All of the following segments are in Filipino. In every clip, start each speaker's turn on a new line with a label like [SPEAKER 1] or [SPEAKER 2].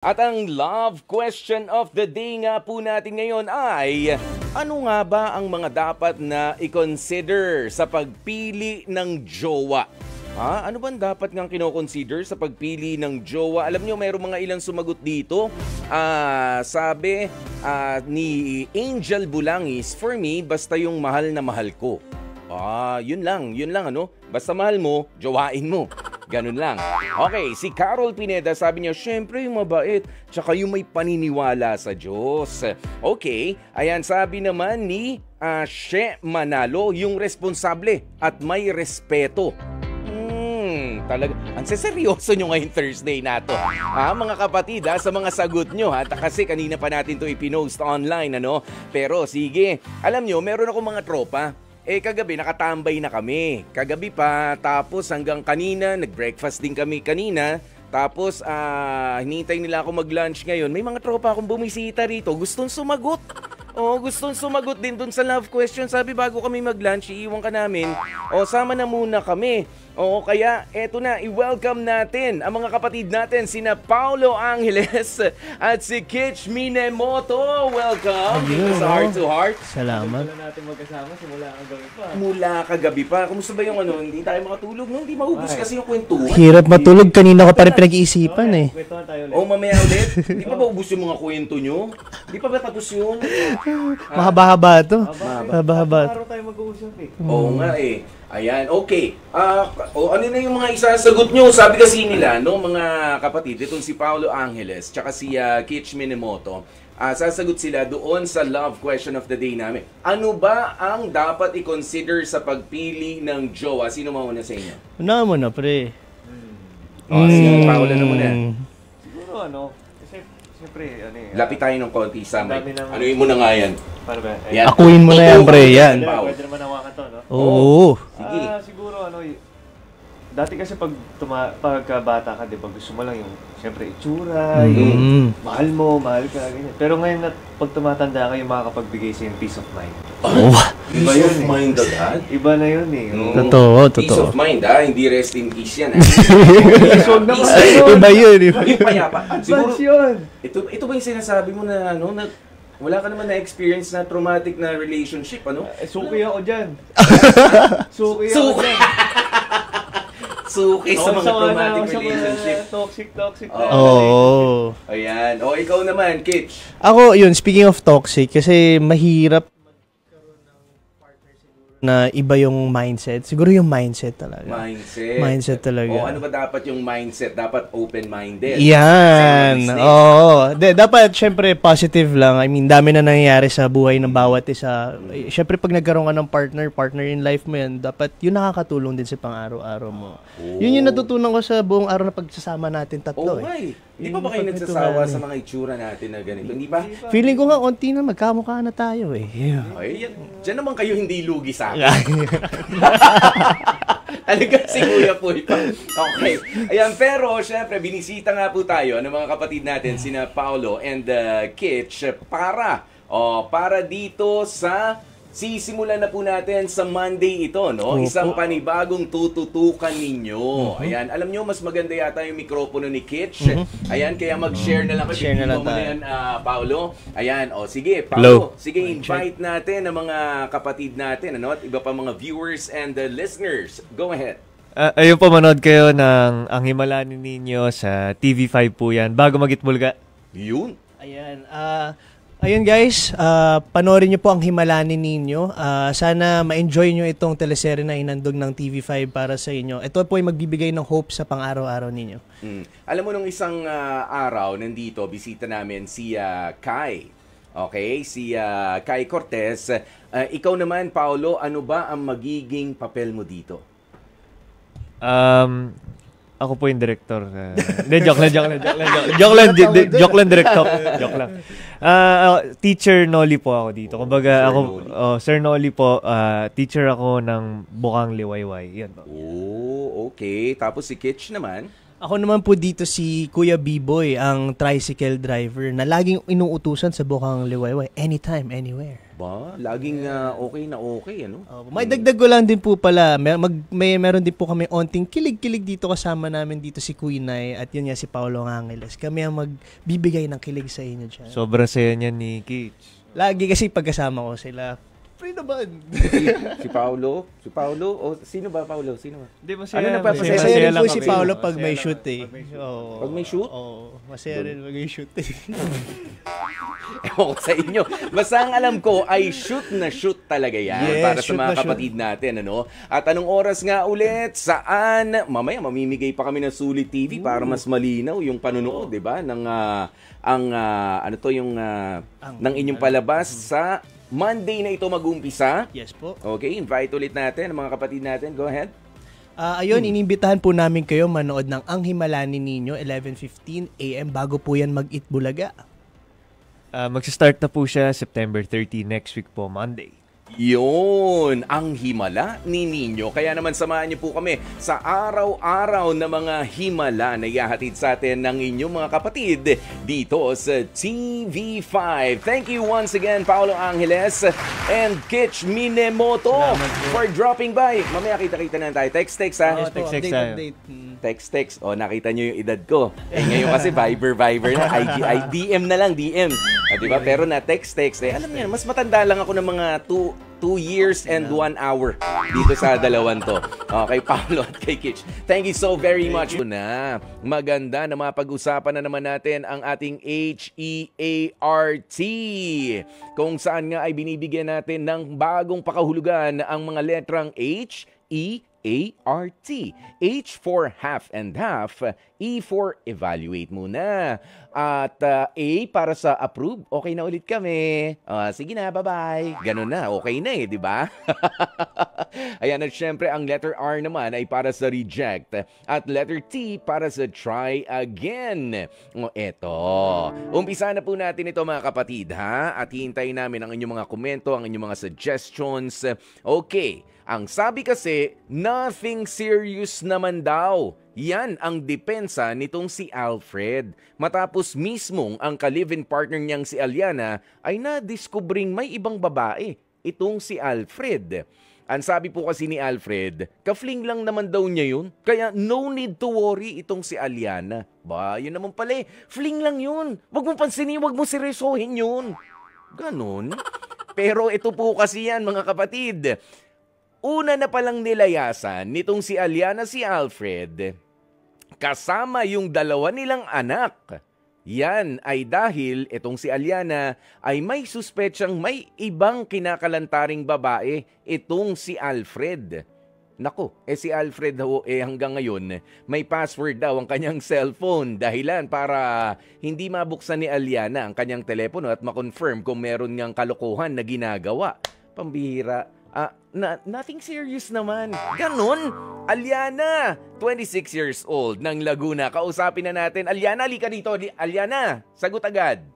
[SPEAKER 1] At ang love question of the day nga po natin ngayon ay, ano nga ba ang mga dapat na i-consider sa pagpili ng jowa? Ano ba dapat ngang kino-consider sa pagpili ng jowa? Alam nyo, mayroong mga ilang sumagot dito. Sabi ni Angel Bulangis, for me, basta yung mahal na mahal ko. Yun lang ano. Basta mahal mo, jowain mo. Ganun lang. Okay, si Carol Pineda sabi niya, syempre yung mabait, tsaka yung may paniniwala sa Diyos. Okay, ayan sabi naman ni She Manalo, yung responsable at may respeto. Talaga, ang seryoso nyo ngayong Thursday na to. Mga kapatid, sa mga sagot nyo, kasi kanina pa natin to ipinost online, ano? Pero sige, alam nyo, meron ako mga tropa. Kagabi nakatambay na kami. Kagabi pa, tapos hanggang kanina, nag-breakfast din kami kanina. Tapos, hinintay nila ako mag-lunch ngayon. May mga tropa akong bumisita rito. Gustong sumagot. Gustong sumagot din dun sa love question. Sabi, bago kami mag-lunch, iiwan ka namin. Sama na muna kami. Kaya eto na, i-welcome natin ang mga kapatid natin, sina Paulo Angeles at si Kitch Minemoto. Welcome dito sa Heart to Heart.
[SPEAKER 2] Salamat.
[SPEAKER 3] Wala natin magkasama simula kagabi pa.
[SPEAKER 1] Mula kagabi pa. Kumusta ba yung hindi tayo makatulog, no? Hindi maubos kasi yung kwentuhan.
[SPEAKER 2] Hirap matulog. Kanina ko pa rin pinag-iisipan
[SPEAKER 3] Kwentuhan tayo ulit.
[SPEAKER 1] Mamaya ulit. Di pa ba ubos yung mga kwento nyo? Di pa ba tapos yun?
[SPEAKER 2] Mahaba-haba to. Mahaba-haba.
[SPEAKER 3] Araw tayo mag-uusap
[SPEAKER 1] Oo nga eh. Ayan, okay. Ano na yung mga isasagot nyo? Sabi kasi nila, no, mga kapatid, itong si Paulo Angeles, tsaka si Kitch Minemoto, sasagot sila doon sa love question of the day namin. Ano ba ang dapat i-consider sa pagpili ng jowa? Sino mauna sa inyo?
[SPEAKER 2] Una mo na, pre.
[SPEAKER 1] Si Paulo na muna.
[SPEAKER 3] Siguro kasi siyempre,
[SPEAKER 1] Lapit tayo ng konti sa may.
[SPEAKER 3] Dami naman.
[SPEAKER 1] Ano yung muna nga yan?
[SPEAKER 3] Para ba?
[SPEAKER 1] Yan.
[SPEAKER 2] Akuin mo na yan, pre. Yan.
[SPEAKER 3] Pwede naman hawakan to, no?
[SPEAKER 2] Oo.
[SPEAKER 1] Sige.
[SPEAKER 3] Siguro, dati kasi pagkabata ka, di ba, gusto mo lang yung, siyempre, itsura, yung mahal ka, ganyan. Pero ngayon, pag tumatanda ka, yung makakapagbigay sa'yo yung peace of mind.
[SPEAKER 1] Iba yun, peace of mind agad?
[SPEAKER 3] Iba na yun eh.
[SPEAKER 2] Totoo.
[SPEAKER 1] Peace of mind, hindi rest in peace yan.
[SPEAKER 2] Iba yun.
[SPEAKER 1] Yung payapa. Siguro,
[SPEAKER 3] yun.
[SPEAKER 1] ito ba yung sinasabi mo na, na wala ka naman na-experience na traumatic na relationship, ano?
[SPEAKER 3] Suki ako dyan. Suki ako dyan.
[SPEAKER 1] Suki sa mga traumatic relationship.
[SPEAKER 3] Toxic.
[SPEAKER 2] Oo.
[SPEAKER 1] Ayan. Ikaw naman, Kitch.
[SPEAKER 2] Ako, yun, speaking of toxic, kasi mahirap na iba yung mindset. Siguro yung mindset talaga. Mindset talaga.
[SPEAKER 1] Ano ba dapat yung mindset? Dapat open-minded.
[SPEAKER 2] Yan. Dapat, syempre, positive lang. I mean, dami na nangyayari sa buhay ng bawat isa. Syempre, pag nagkaroon ka ng partner in life mo yan, dapat yun nakakatulong din sa pang-araw-araw mo. Yun yung natutunan ko sa buong araw na pagsasama natin tatlo.
[SPEAKER 1] Di ba kayo nagsasawa sa mga itsura natin na ganito? Hindi ba?
[SPEAKER 2] Feeling ko nga, onti na magkamukha na tayo eh.
[SPEAKER 1] Diyan naman kayo hindi lugi sa akin. Talaga si Kuya Pulpa. Okay. Ayan, pero syempre, binisita nga po tayo ng mga kapatid natin, sina Paulo and Kitch, para dito sa sisimulan na po natin sa Monday ito, no? Isang panibagong tututukan ninyo. Ayan, alam nyo, mas maganda yata yung mikropono ni Kitch. Ayan, kaya mag-share na lang kayo.
[SPEAKER 2] Share na lang tayo.
[SPEAKER 1] Yan, Paulo. Ayan, sige,
[SPEAKER 2] Hello.
[SPEAKER 1] Paulo. Sige, invite natin ang mga kapatid natin, ano? At iba pa mga viewers and listeners. Go ahead.
[SPEAKER 3] Ayun po, manood kayo ng Ang Himalanin Ninyo sa TV5 po yan. Bago mag-Itbulga.
[SPEAKER 1] Yun.
[SPEAKER 2] Ayan, ayun guys, panoorin nyo po Ang Himalanin Ninyo. Sana ma-enjoy nyo itong teleserye na inandog ng TV5 para sa inyo. Ito po ay magbibigay ng hope sa pang-araw-araw ninyo.
[SPEAKER 1] Alam mo, nung isang araw, nandito, bisita namin si Kai. Okay? Si Kai Cortez. Ikaw naman, Paulo, ano ba ang magiging papel mo dito?
[SPEAKER 3] Ako po yung director. Joke lang, director. Joke lang. Teacher Noli po ako dito. Kumbaga, Sir Noli po, teacher ako ng Bukang Liwayway. Yan po.
[SPEAKER 1] Okay. Tapos si Kitch naman?
[SPEAKER 2] Ako naman po dito si Kuya B-Boy, ang tricycle driver na laging inuutusan sa Bukang Liwayway. Anytime, anywhere.
[SPEAKER 1] Ba, laging okay na okay, ano?
[SPEAKER 2] May dagdag ko lang din po pala, meron din po kami onting kilig-kilig dito kasama namin dito si Quinay at yun nga si Paolo Angeles. Kami ang magbibigay ng kilig sa inyo dyan.
[SPEAKER 3] Sobrang saya niyan ni Kitch.
[SPEAKER 2] Lagi kasi pagkasama ko sila, pre naman.
[SPEAKER 1] Si Paolo? O sino ba, Paolo? Sino ba?
[SPEAKER 3] Hindi, masaya.
[SPEAKER 1] Ano na pa?
[SPEAKER 2] Masaya rin po
[SPEAKER 3] lang
[SPEAKER 2] si
[SPEAKER 3] kami.
[SPEAKER 2] Paolo pag
[SPEAKER 3] Masaya
[SPEAKER 2] may
[SPEAKER 3] lang.
[SPEAKER 2] shoot eh.
[SPEAKER 1] Pag may shoot?
[SPEAKER 2] Oo, masaya rin pag may shoot eh.
[SPEAKER 1] Ewan ko sa inyo. Basta ang alam ko ay shoot na shoot talaga yan
[SPEAKER 2] Yes,
[SPEAKER 1] para sa
[SPEAKER 2] shoot
[SPEAKER 1] mga
[SPEAKER 2] na shoot.
[SPEAKER 1] kapatid natin. Ano? At anong oras nga ulit? Saan? Mamaya mamimigay pa kami ng Sulit TV para mas malinaw yung panunood, di ba? Ng, ng inyong palabas sa Monday na ito mag-umpisa.
[SPEAKER 2] Yes po.
[SPEAKER 1] Okay, invite ulit natin ang mga kapatid natin. Go ahead.
[SPEAKER 2] Ayun, inimbitahan po namin kayo manood ng Ang Himalani Ninyo, 11:15 AM bago po yan mag-Eat Bulaga.
[SPEAKER 3] Magsa-start na po siya September 30 next week po, Monday.
[SPEAKER 1] Yun, ang himala ni Nino. Kaya naman samahan niyo po kami sa araw-araw na mga himala na ihahatid sa atin ng inyong mga kapatid dito sa TV5. Thank you once again, Paolo Angeles and Kitch Minemoto for dropping by. Mamaya kita-kita na tayo. Text ha.
[SPEAKER 3] Yes, text tayo.
[SPEAKER 1] Text. O, nakita nyo yung edad ko. Ngayon kasi Viber na. DM na lang, DM. Diba? Pero na text. Alam niyo, mas matanda lang ako ng mga 2 years and 1 hour dito sa dalawan to. Kay Paolo at kay Kitch. Thank you so very much. Maganda na mapag-usapan na naman natin ang ating HEART. Kung saan nga ay binibigyan natin ng bagong pakahulugan ang mga letrang H, E, ART. H for half and half. E for evaluate muna. At A para sa approve. Okay na ulit kami. Sige na, bye-bye. Ganun na, okay na di ba? Ayan, at syempre ang letter R naman ay para sa reject. At letter T para sa try again. Eto. Umpisa na po natin ito mga kapatid, ha? At hihintayin namin ang inyong mga komento, ang inyong mga suggestions. Okay. Ang sabi kasi, nothing serious naman daw. Yan ang depensa nitong si Alfred. Matapos mismong ang ka-live-in partner niyang si Aliana ay na-discovering may ibang babae. Itong si Alfred. Ang sabi po kasi ni Alfred, ka-fling lang naman daw niya yun. Kaya no need to worry itong si Aliana. Ba, yun naman pala fling lang yun. Wag mo pansinin, wag mo seryosohin yun. Ganon. Pero ito po kasi yan mga kapatid. Una na palang nilayasan nitong si Aliana si Alfred kasama yung dalawa nilang anak. Yan ay dahil itong si Aliana ay may suspetsang may ibang kinakalantaring babae itong si Alfred. Nako, si Alfred hanggang ngayon may password daw ang kanyang cellphone dahilan para hindi mabuksan ni Aliana ang kanyang telepono at makonfirm kung meron ngang kalokohan na ginagawa. Pambihira. Nothing serious naman. Ganon. Aliana, 26 years old, ng Laguna. Kausapin na natin. Aliana, halika dito. Aliana, sagot agad.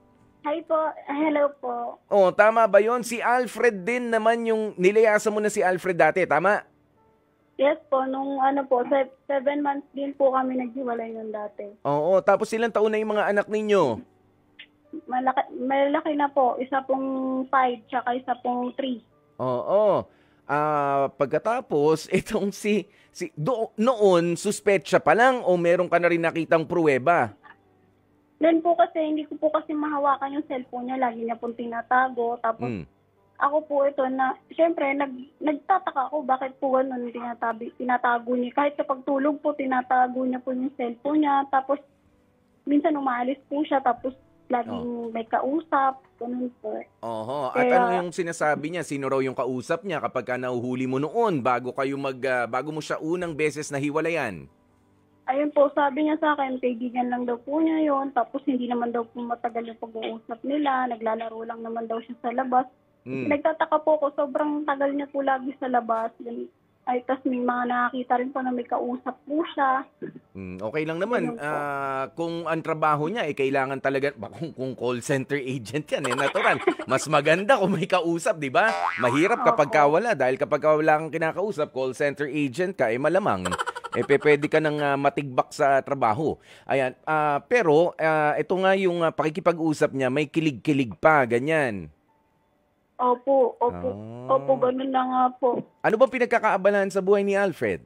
[SPEAKER 4] Hi po. Hello po.
[SPEAKER 1] Tama ba yon? Si Alfred din naman yung nilayasan mo na si Alfred dati, tama?
[SPEAKER 4] Yes po. Nung 7 months din po kami naghiwalay nun dati.
[SPEAKER 1] Oo, tapos ilang taon na yung mga anak ninyo?
[SPEAKER 4] Malaki na po. Isa pong 5, tsaka isa pong 3.
[SPEAKER 1] Oo. Pagkatapos, itong noon, suspetsya pa lang o meron ka na rin nakitang pruweba?
[SPEAKER 4] Then po kasi, hindi ko po kasi mahawakan yung cellphone niya. Lagi niya pong tinatago. Tapos, ako po ito na, syempre, nagtataka ako bakit po ganun tinatago niya. Kahit sa pagtulog po, tinatago niya po yung cellphone niya. Tapos, minsan umaalis po siya. Tapos, laging may kausap. Ganun po.
[SPEAKER 1] Oho. At ano yung sinasabi niya? Sino raw yung kausap niya kapag ka nahuhuli mo noon bago mo siya unang beses na hiwalayan?
[SPEAKER 4] Ayun po, sabi niya sa akin, kaibigan lang daw po niya yon. Tapos hindi naman daw po matagal yung pag-uusap nila. Naglalaro lang naman daw siya sa labas. Nagtataka po ako, sobrang tagal niya po lagi sa labas. Ay, tas may mga nakakita rin po na may kausap po siya.
[SPEAKER 1] Okay lang naman. Kung ang trabaho niya, kailangan talaga, kung call center agent yan, natural. Mas maganda kung may kausap, di ba? Mahirap kapag wala. Dahil kapag wala kang kinakausap, call center agent ka, malamang. Pwede ka nang matigbak sa trabaho. Ayan. Pero, ito nga yung pakikipag-usap niya, may kilig-kilig pa, ganyan.
[SPEAKER 4] Opo, opo. Opo, ganun na nga po.
[SPEAKER 1] Ano bang pinagkakaabalahan sa buhay ni Alfred?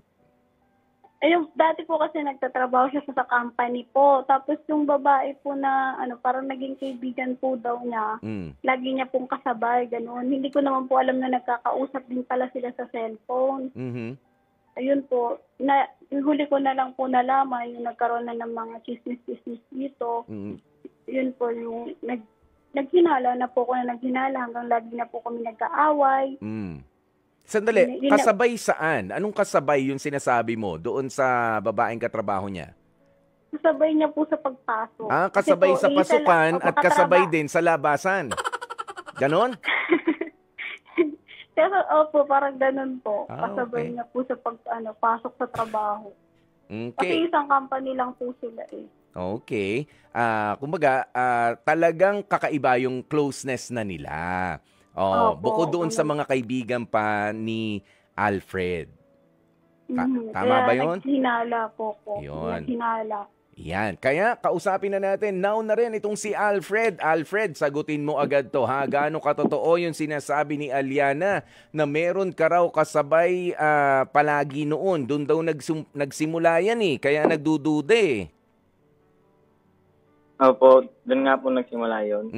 [SPEAKER 4] Yung dati po kasi nagtatrabaho siya sa company po. Tapos yung babae po na parang naging kaibigan po daw niya. Lagi niya pong kasabay, ganun. Hindi ko naman po alam na nagkakausap din pala sila sa cellphone. Ayun po, yung huli ko na lang po nalaman, yung nagkaroon na ng mga chismis-chismis dito. Yun po, yung naghinala na po ako na naghinala hanggang lagi na po kami nagkaaway.
[SPEAKER 1] Sandali, kasabay saan? Anong kasabay yung sinasabi mo doon sa babaeng katrabaho niya?
[SPEAKER 4] Kasabay niya po sa pagpasok.
[SPEAKER 1] Kasabay
[SPEAKER 4] po,
[SPEAKER 1] sa pasukan at kasabay
[SPEAKER 4] katraba-
[SPEAKER 1] din sa labasan. Ganon?
[SPEAKER 4] Pero opo, parang ganun po.
[SPEAKER 1] Okay.
[SPEAKER 4] Kasabay niya po sa pasok sa trabaho. Kasi
[SPEAKER 1] Okay.
[SPEAKER 4] isang company lang po sila eh.
[SPEAKER 1] Okay. Kumbaga, talagang kakaiba yung closeness na nila.
[SPEAKER 4] Opo,
[SPEAKER 1] Bukod doon sa
[SPEAKER 4] ganun.
[SPEAKER 1] mga kaibigan pa ni Alfred. Tama
[SPEAKER 4] Kaya
[SPEAKER 1] ba yun?
[SPEAKER 4] naghinala po ko.
[SPEAKER 1] Yun.
[SPEAKER 4] Naghinala.
[SPEAKER 1] Yan. Kaya kausapin na natin now na rin itong si Alfred. Alfred, sagutin mo agad to ha. Gaano katotoo yung sinasabi ni Aliana na meron ka raw kasabay palagi noon. Doon daw nagsimula yan eh. Kaya nagdududa eh.
[SPEAKER 5] Opo, doon nga po nagsimula yun.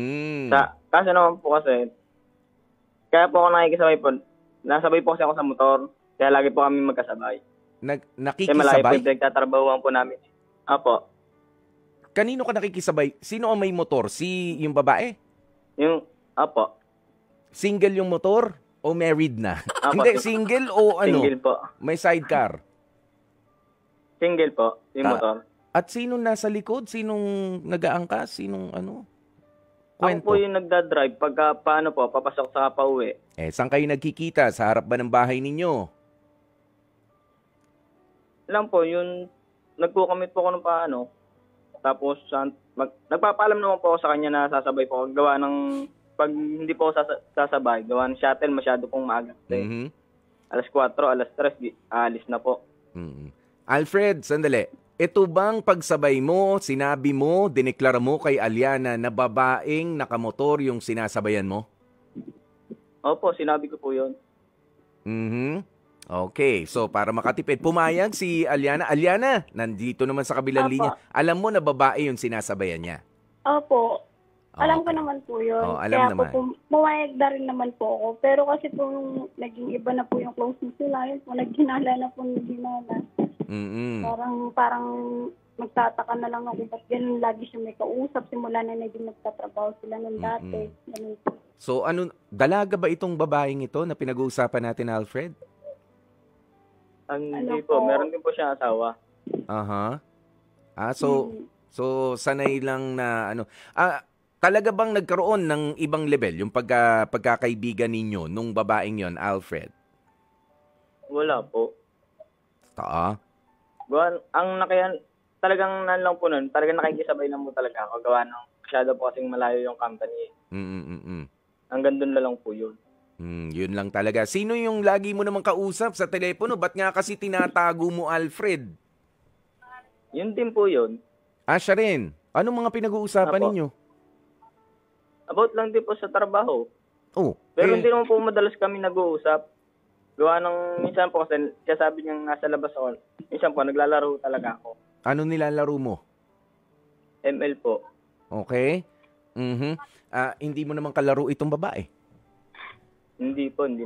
[SPEAKER 5] Kasi naman po kasi, kaya po ako nakikisabay po, nasabay po kasi ako sa motor, kaya lagi po kami magkasabay. Kasi malayo po
[SPEAKER 1] Nakikisabay?
[SPEAKER 5] yung pinagtatrabahuan po namin. Opo,
[SPEAKER 1] Kanino ka nakikisabay? Sino ang may motor? Yung babae?
[SPEAKER 5] opo,
[SPEAKER 1] Single yung motor? O married na?
[SPEAKER 5] Apo.
[SPEAKER 1] Hindi, single o ano?
[SPEAKER 5] single po.
[SPEAKER 1] May sidecar?
[SPEAKER 5] Single po, yung
[SPEAKER 1] Ah,
[SPEAKER 5] motor.
[SPEAKER 1] At sino nasa likod? Sinong nag-aangkas? Sinong ano?
[SPEAKER 5] Ako
[SPEAKER 1] Kwento.
[SPEAKER 5] po yung nagdadrive pagka paano po, papasok sa pauwi.
[SPEAKER 1] Saan kayo nagkikita? Sa harap ba ng bahay ninyo?
[SPEAKER 5] Lang po, yung nagkukamit po ako ng paano. Tapos, nagpapaalam naman po ako sa kanya na sasabay po ako. Gawa ng, pag hindi po ako sasabay, gawa ng shuttle, masyado pong maaga.
[SPEAKER 1] Mhm.
[SPEAKER 5] Alas 4, alas 3, alis na po.
[SPEAKER 1] Mhm. Alfred, sandali. Ito bang pagsabay mo, sinabi mo, dineklara mo kay Aliana na babaeng nakamotor yung sinasabayan mo?
[SPEAKER 5] Opo, sinabi ko po yun.
[SPEAKER 1] Mhm. Okay, so para makatipid, pumayag si Aliana. Aliana, nandito naman sa kabilang
[SPEAKER 4] Apo.
[SPEAKER 1] linya. Alam mo na babae yung sinasabayan niya.
[SPEAKER 4] Opo. Alam ko
[SPEAKER 1] Okay.
[SPEAKER 4] naman po yun.
[SPEAKER 1] Alam
[SPEAKER 4] Kaya
[SPEAKER 1] naman.
[SPEAKER 4] po pumayag na rin naman po ako. Pero kasi po naging iba na po yung closeness nila. Yun po, naghinala na po naghinala.
[SPEAKER 1] Mhm.
[SPEAKER 4] Parang magtataka na lang ako ba't ganun lagi siya may kausap simula na naging nagtatrabaho sila nung dati. Ganun po.
[SPEAKER 1] So dalaga ba itong babaeng ito na pinag-uusapan natin, Alfred?
[SPEAKER 5] Hindi
[SPEAKER 4] Ano
[SPEAKER 5] po,
[SPEAKER 4] po?
[SPEAKER 5] meron din po siya asawa.
[SPEAKER 1] Aha. So sanay lang na talaga bang nagkaroon ng ibang level yung pagkakaibigan ninyo nung babaeng yon, Alfred?
[SPEAKER 5] Wala po. Talagang nan lang po nun, talagang nakikisabay lang po talaga ako. Gawa ng masyado po kasing malayo yung company. Hanggang doon na lang po yun.
[SPEAKER 1] Yun lang talaga. Sino yung lagi mo namang kausap sa telepono? Ba't nga kasi tinatago mo, Alfred?
[SPEAKER 5] Yun din po yun.
[SPEAKER 1] Siya rin. Anong mga pinag-uusapan
[SPEAKER 5] Apo.
[SPEAKER 1] ninyo?
[SPEAKER 5] About lang din po sa trabaho.
[SPEAKER 1] Oh,
[SPEAKER 5] Pero hindi naman po madalas kami nag-uusap. Gawa ng minsan po kasi sabi niya nasa labas ako. Minsan po naglalaro talaga ako.
[SPEAKER 1] ano nilalaro mo?
[SPEAKER 5] ML po.
[SPEAKER 1] Okay? Hindi mo naman kalaro itong babae.
[SPEAKER 5] Hindi po, hindi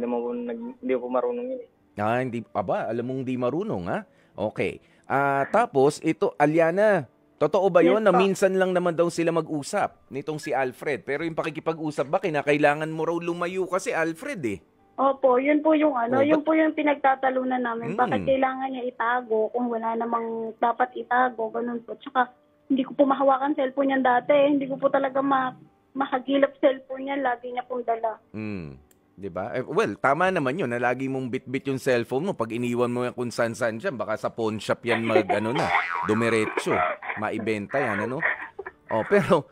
[SPEAKER 5] po marunong yun.
[SPEAKER 1] Hindi pa ba? Alam mong di marunong, ha? Okay. Tapos, ito, Aliana, totoo ba yun
[SPEAKER 4] Yes,
[SPEAKER 1] na
[SPEAKER 4] po.
[SPEAKER 1] minsan lang naman daw sila mag-usap nitong si Alfred? Pero yung pakikipag-usap ba, kinakailangan mo raw lumayo kasi Alfred eh.
[SPEAKER 4] Opo, yun po yung
[SPEAKER 1] Oh,
[SPEAKER 4] yun po yung pinagtatalunan namin. Bakit kailangan niya itago kung wala namang dapat itago, ganun po. Tsaka, hindi ko po mahawakan cellphone niyan dati. Hindi ko po talaga makagilap cellphone niya. Lagi niya pong dala.
[SPEAKER 1] Diba? Well, tama naman yun na lagi mong bit-bit yung cellphone mo. Pag iniwan mo yan kung saan-saan dyan, baka sa pawn shop yan dumiretso. Maibenta yan, ano? Pero,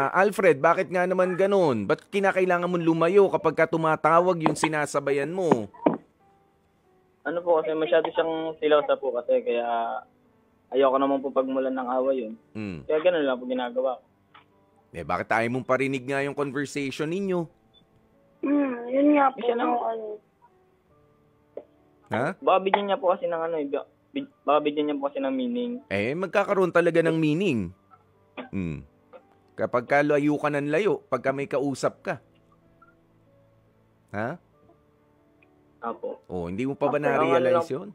[SPEAKER 1] Alfred, bakit nga naman ganun? Ba't kinakailangan mong lumayo kapag ka tumatawag yung sinasabayan mo?
[SPEAKER 5] Ano po kasi masyado siyang silaw po kasi kaya ayoko naman po pagmulan ng away yun. Kaya ganun lang po ginagawa ko.
[SPEAKER 1] Bakit tayo mong parinig nga yung conversation ninyo?
[SPEAKER 4] nga po,
[SPEAKER 5] Siya lang.
[SPEAKER 1] Ha?
[SPEAKER 5] Baka bigyan niya po kasi ng ano, baka bigyan niya po kasi ng meaning.
[SPEAKER 1] Magkakaroon talaga ng meaning. Kapag layo ka ng layo, pagka may kausap ka. Ha?
[SPEAKER 5] Apo.
[SPEAKER 1] Hindi mo pa ba
[SPEAKER 5] Apo,
[SPEAKER 1] na-realize yun?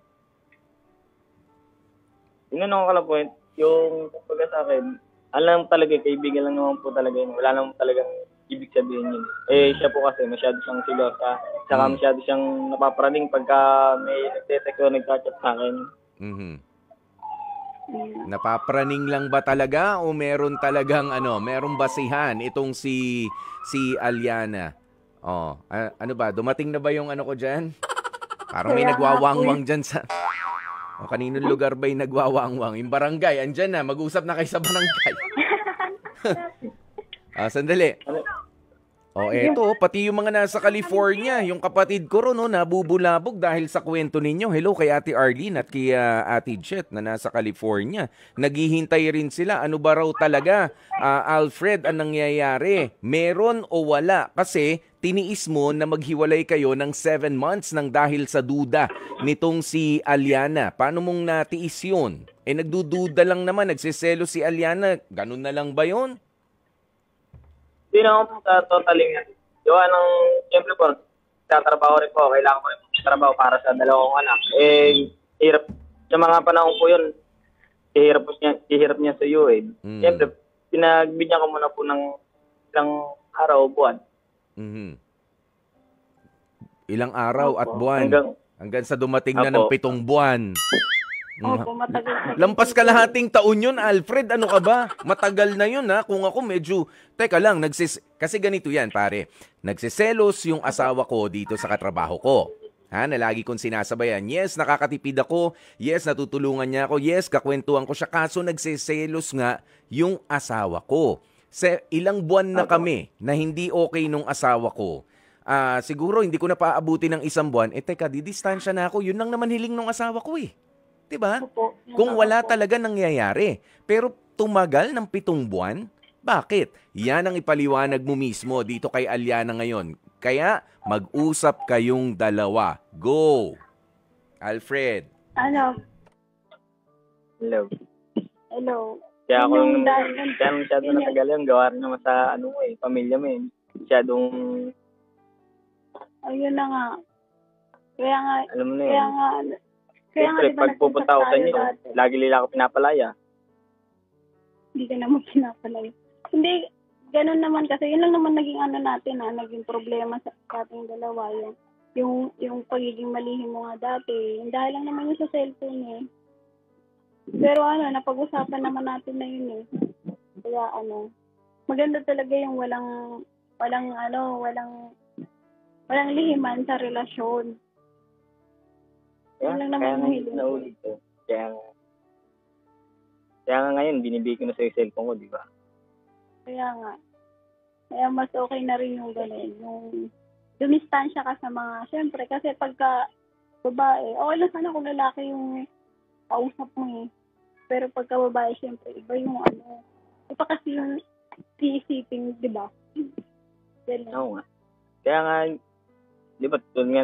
[SPEAKER 5] Yun ako kala point, yung kumbaga sa akin, alam talaga, kaibigan lang naman po talaga yun. Wala naman talagang ibig sabihin yun. Siya po kasi masyado siyang silosa. Saka masyado siyang napapraning pagka may nagtetext o nagchat sa akin.
[SPEAKER 1] Napapraning lang ba talaga o meron talagang merong basihan itong si Aliana? Ano ba? Dumating na ba yung ko dyan? Parang may nagwawangwang dyan sa... kaninong lugar ba yung nagwawangwang? Yung barangay, andyan na. Mag-usap na kayo sa barangay. Sandali. Eto, pati yung mga nasa California, yung kapatid ko ron, nabubulabog dahil sa kwento ninyo. Hello kay Ate Arlene at kay Ate Jet na nasa California. Naghihintay rin sila. Ano ba raw talaga, Alfred, ang nangyayari? Meron o wala? Kasi tiniis mo na maghiwalay kayo ng 7 months nang dahil sa duda nitong si Aliana. Paano mong natiis yun? Nagdududa lang naman, nagsiselo si Aliana. Ganun na lang ba yun?
[SPEAKER 5] Hindi naman po totally nga. Gawa ng, siyempre po, tatrabaho rin po. Kailangan ko rin po trabaho para sa dalawang anak. Hirap. Sa mga panahon po yun, hihirap niya sa iyo Siyempre, pinagbigyan ko muna po ng ilang araw o buwan.
[SPEAKER 1] Ilang araw at buwan? Hanggang sa dumating na ng 7 buwan.
[SPEAKER 4] Opo, matagal.
[SPEAKER 1] Lampas kalahating taon yun, Alfred. Ano ka ba? Matagal na yun, ha? Kung ako medyo... Teka lang, kasi ganito yan, pare. Nagsiselos yung asawa ko dito sa katrabaho ko. Na lagi kong sinasabayan. Yes, nakakatipid ako. Yes, natutulungan niya ako. Yes, kakwentuhan ko siya. Kaso nagsiselos nga yung asawa ko. Ilang buwan na kami na hindi okay nung asawa ko. Siguro hindi ko na paabuti ng 1 buwan. Teka, didistansya na ako. Yun lang naman hiling nung asawa ko Diba? Kung wala talaga nangyayari. Pero tumagal ng 7 buwan? Bakit? Yan ang ipaliwanag mo mismo dito kay Aliana ngayon. Kaya mag-usap kayong dalawa. Go! Alfred.
[SPEAKER 4] Hello.
[SPEAKER 5] Kaya ako masyado natagal yung gawa rin naman sa pamilya mo Masyadong...
[SPEAKER 4] Ayun na nga. Kaya nga,
[SPEAKER 5] alam mo na
[SPEAKER 4] kaya nga,
[SPEAKER 5] siyempre, pag pupunta ako sa inyo, lagi nila ako pinapalaya.
[SPEAKER 4] Hindi ka naman pinapalaya. Hindi, ganun naman kasi. Yun lang naman naging natin naging problema sa ating dalawa. Yung pagiging malihim mo nga dati. Dahil lang naman yung sa cellphone Pero napag-usapan naman natin na yun Kaya maganda talaga yung walang lihiman sa relasyon.
[SPEAKER 5] Kaya naulit ko. Kaya nga ngayon, binibigay ko na sa cellphone ko, di ba?
[SPEAKER 4] Kaya nga. Kaya mas okay na rin yung gano'n. Yung dumistansya ka sa mga, syempre, kasi pagka babae, okay lang sana kung lalaki yung kausap mo Pero pagka babae, syempre, iba yung iba kasi yung iisipin, di ba?
[SPEAKER 5] Oo nga. Kaya nga, di ba, doon nga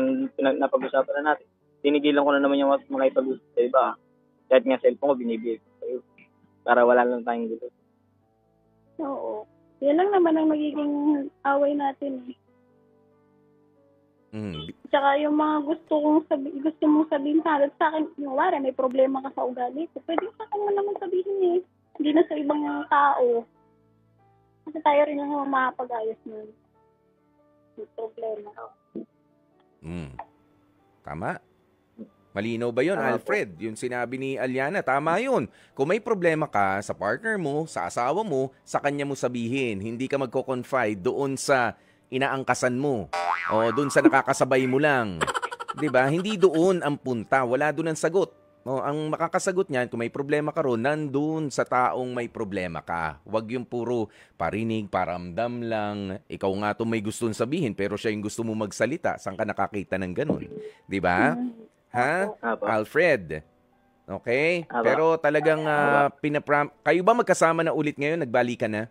[SPEAKER 5] napag-usapan na natin. Tinigilan ko na naman yung mga ipag-usap sa iba. Kahit nga cellphone ko, binibigay ko sa'yo. Para wala lang tayong gulo.
[SPEAKER 4] Oo. Yan lang naman ang magiging away natin Tsaka yung mga gusto mong sabihin sa akin, yung wala, may problema ka sa ugali ko. Pwede sa akin mo naman sabihin Hindi na sa ibang tao. Kasi tayo rin yung makapag-ayos nun. May problema.
[SPEAKER 1] Tama? Malinaw ba yun, Alfred? Yung sinabi ni Aliana, tama yun. Kung may problema ka sa partner mo, sa asawa mo, sa kanya mo sabihin. Hindi ka magko-confide doon sa inaangkasan mo o doon sa nakakasabay mo lang. 'Di ba? Hindi doon ang punta. Wala doon ang sagot. Ang makakasagot niyan, kung may problema ka ron, nandun sa taong may problema ka. Huwag yung puro parinig, paramdam lang. Ikaw nga itong may gustong sabihin, pero siya yung gusto mo magsalita. Saan ka nakakita ng ganun? 'Di ba? Ha? Alfred. Okay? Pero talagang kayo ba magkasama na ulit ngayon? Nagbalikan na?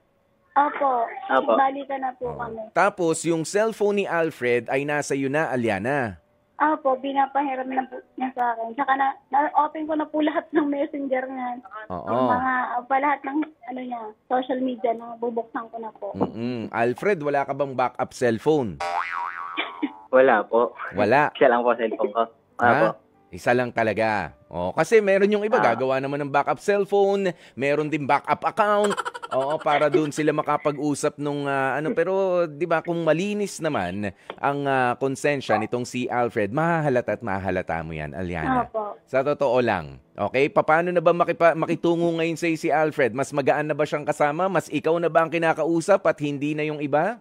[SPEAKER 4] Opo.
[SPEAKER 5] Opo.
[SPEAKER 4] Balikan na po kami.
[SPEAKER 1] Tapos, yung cellphone ni Alfred ay nasa iyo na, Aliana.
[SPEAKER 4] Opo, pinapahiram na po niya sa akin. Saka na-open ko na po lahat ng messenger niya.
[SPEAKER 1] Oo.
[SPEAKER 4] Lahat ng social media na bubuksan ko na po.
[SPEAKER 1] Alfred, wala ka bang backup cellphone?
[SPEAKER 5] Wala po.
[SPEAKER 1] Wala.
[SPEAKER 5] Isa lang po cellphone ko.
[SPEAKER 1] Ha? Isa lang talaga. Kasi meron yung iba, gagawa naman ng backup cellphone, meron din backup account, para doon sila makapag-usap nung pero 'di ba kung malinis naman ang konsensya nitong si Alfred, mahahalata at mahahalata mo 'yan, Aliana.
[SPEAKER 4] Opo.
[SPEAKER 1] Sa totoo lang. Okay, paano na ba makitungo ngayon sa si Alfred? Mas magaan na ba siyang kasama? Mas ikaw na ba ang kinakausap at hindi na yung iba?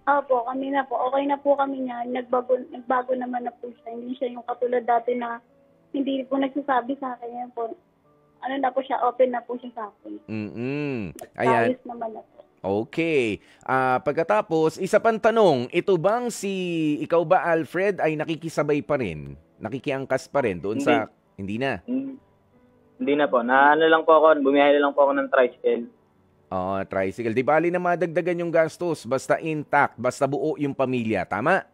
[SPEAKER 4] Opo, kami na po. Okay na po kami niya. Nagbago naman na po siya. Hindi siya yung katulad dati na hindi po nagsasabi sa akin. Yan po. Na po siya, open na po siya sa akin.
[SPEAKER 1] Ayan.
[SPEAKER 4] Ayos naman na po.
[SPEAKER 1] Okay. Pagkatapos, isa pang tanong, ito bang ikaw ba, Alfred, ay nakikisabay pa rin? Nakikiangkas pa rin doon sa... Hindi na?
[SPEAKER 5] Hindi na po. Lang po ako, bumiyahe lang po ako ng tricycle.
[SPEAKER 1] Tricycle. Di bali na madagdagan yung gastos, basta intact, basta buo yung pamilya. Tama?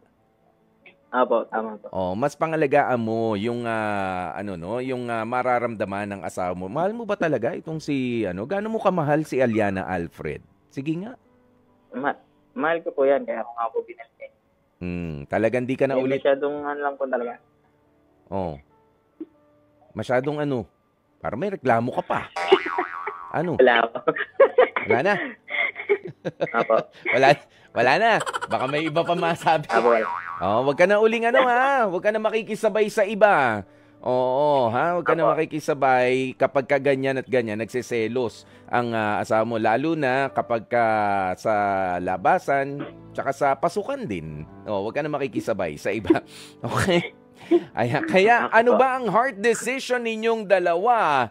[SPEAKER 5] Opo, tama po.
[SPEAKER 1] Mas pangalagaan mo yung yung mararamdaman ng asawa mo. Mahal mo ba talaga itong gaano mo kamahal si Aliana, Alfred? Sige nga.
[SPEAKER 5] Mahal ko po yan, kaya ako nga po binalik.
[SPEAKER 1] Talagang di ka na ulit.
[SPEAKER 5] Masyadong lang po talaga.
[SPEAKER 1] Masyadong para may reklamo ka pa.
[SPEAKER 5] Wala po.
[SPEAKER 1] Wala na.
[SPEAKER 5] Apo.
[SPEAKER 1] Wala na. Baka may iba pa masabi.
[SPEAKER 5] Apo, wala.
[SPEAKER 1] Wag ka na uling Wag ka na makikisabay sa iba. Wag ka na makikisabay kapag ka ganyan at ganyan, nagseselos ang asawa mo. Lalo na kapag sa labasan, tsaka sa pasukan din. Wag ka na makikisabay sa iba. Okay? Kaya ano ba ang heart decision ninyong dalawa?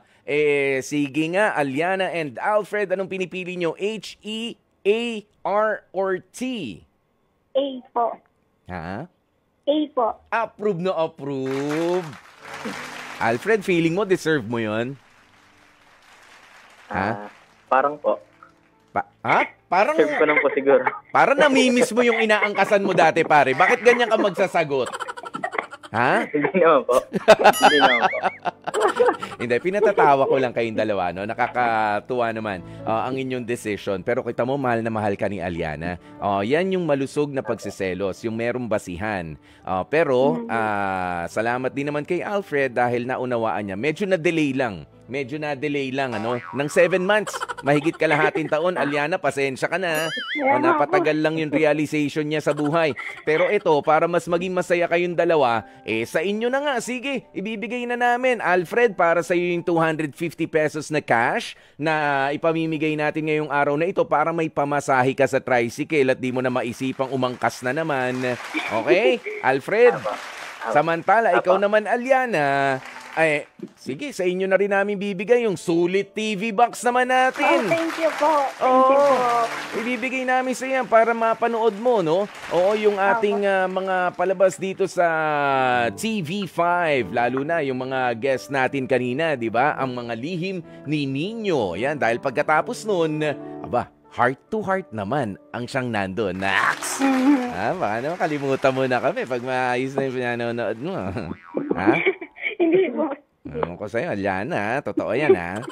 [SPEAKER 1] Sige nga, Aliana and Alfred, anong pinipili nyo? H, E, A, R, or T?
[SPEAKER 4] A po.
[SPEAKER 1] Ha?
[SPEAKER 4] A po.
[SPEAKER 1] Approve na approve. Alfred, feeling mo deserve mo yon?
[SPEAKER 5] Parang po.
[SPEAKER 1] Parang...
[SPEAKER 5] Deserve ko lang po siguro.
[SPEAKER 1] Parang namimiss mo yung inaangkasan mo dati, pare. Bakit ganyan ka magsasagot? Ha?
[SPEAKER 5] Hindi naman po.
[SPEAKER 1] Hindi, pinatatawa ko lang kayong dalawa, no? Nakakatuwa naman ang inyong decision. Pero kita mo, mahal na mahal ka ni Aliana. Yan yung malusog na pagsiselos, yung merong basihan. Pero, salamat din naman kay Alfred dahil naunawaan niya. Medyo na-delay lang, ng 7 months. Mahigit kalahating taon, Aliana, pasensya ka na. Napatagal lang yung realization niya sa buhay. Pero ito, para mas maging masaya kayong dalawa, sa inyo na nga. Sige, ibibigay na namin. Alfred, para sa iyo yung 250 pesos na cash na ipamimigay natin ngayong araw na ito para may pamasahe ka sa tricycle at di mo na maisipang umangkas na naman. Okay? Alfred, samantala, ikaw naman, Aliana, sige, sa inyo na rin namin bibigay yung sulit TV box naman natin.
[SPEAKER 4] Thank you po. Thank you po.
[SPEAKER 1] Ibibigay namin sa yan para mapanood mo, no? Yung ating mga palabas dito sa TV5, lalo na yung mga guests natin kanina, di ba? Ang mga lihim ni Nino. Yan, dahil pagkatapos nun, heart to heart naman ang siyang nandun. Nax! Baka naman kalimutan mo na kami pag maayos na yung pinanonood mo. Ha?
[SPEAKER 4] Hindi po.
[SPEAKER 1] Ano ko sa'yo, Aliana, totoo yan, ha?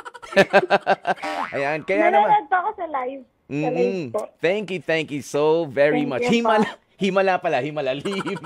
[SPEAKER 1] Ayan, kaya naman.
[SPEAKER 4] Nanonood pa ako sa live. Sa live po.
[SPEAKER 1] Thank you so very much. Himala, lihim.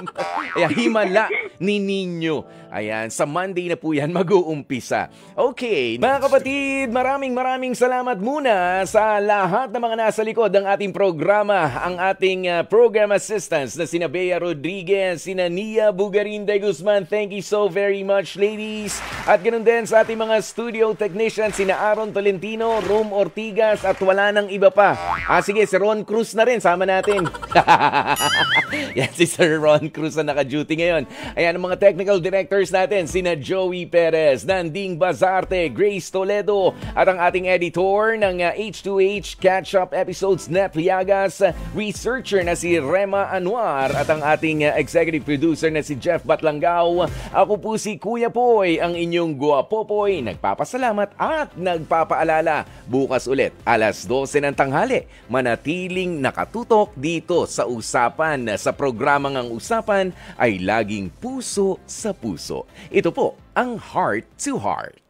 [SPEAKER 1] Ayan, himala ni Nino. Ayan, sa Monday na po yan mag-uumpisa. Okay, mga kapatid, maraming salamat muna sa lahat ng mga nasa likod ng ating programa. Ang ating program assistants na sina Bea Rodriguez, sina Nia Bugarin de Guzman. Thank you so very much, ladies. At ganoon din sa ating mga studio technicians, sina Aaron Tolentino, Rom Ortigas, at wala nang iba pa. Sige, si Ron Cruz na rin, sama natin. Yan si Sir Ron Cruz na naka-duty ngayon. Ayan ang mga technical directors natin, sina Joey Perez, Nanding Bazarte, Grace Toledo, at ang ating editor ng H2H Catch-Up Episodes, Net Liagas, researcher na si Rema Anwar, at ang ating executive producer na si Jeff Batlanggaw. Ako po si Kuya Poy, ang inyong Guwapopoy. Nagpapasalamat at nagpapaalala. Bukas ulit, alas 12 ng tanghali, manatiling nakatutok dito sa Usapan. Sa programang ang Usapan ay laging puso sa puso. Ito po ang Heart to Heart.